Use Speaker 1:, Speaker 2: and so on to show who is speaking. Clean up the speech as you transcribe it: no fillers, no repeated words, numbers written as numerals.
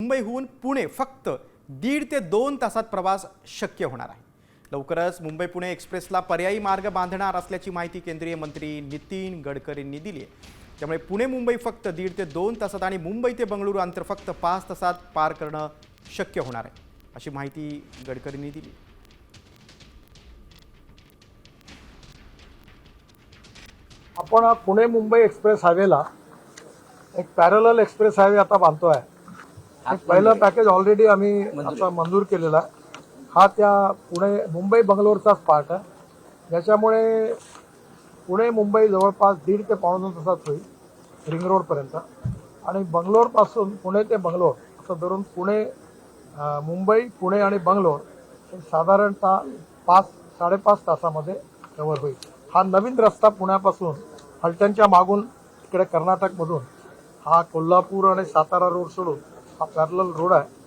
Speaker 1: मुंबईहून पुणे फक्त 1.5 ते 2 तासात प्रवास शक्य होणार आहे। लवकरच मुंबई पुणे एक्सप्रेसला पर्यायी मार्ग बांधणार असल्याची माहिती केंद्रीय मंत्री नितीन गडकरींनी दिली आहे। त्यामुळे पुणे मुंबई फक्त 1.5 ते 2 तासात आणि मुंबई ते बंगळुरू अंतर फक्त 5 तासात पार करणं शक्य होणार आहे, अशी माहिती गडकरींनी दिली।
Speaker 2: आपण पुणे मुंबई एक्सप्रेस हायवेला एक पॅरलल एक्सप्रेस हायवे आता बांधतोय। एक पहिलं पॅकेज ऑलरेडी आम्ही आता मंजूर केलेला आहे। हा त्या पुणे मुंबई बंगलोरचाच पार्ट आहे, ज्याच्यामुळे पुणे मुंबई जवळपास 1.5 ते 2.5 तासात होईल रिंग रोडपर्यंत। आणि बंगलोरपासून पुणे ते बंगलोर असं धरून पुणे मुंबई पुणे आणि बंगलोर हे साधारणतः 5-5.5 तासामध्ये कव्हर होईल। हा नवीन रस्ता पुण्यापासून फलटणच्या मागून इकडे कर्नाटकमधून हा कोल्हापूर आणि सातारा रोड सोडून हा पॅरलल रोड आहे।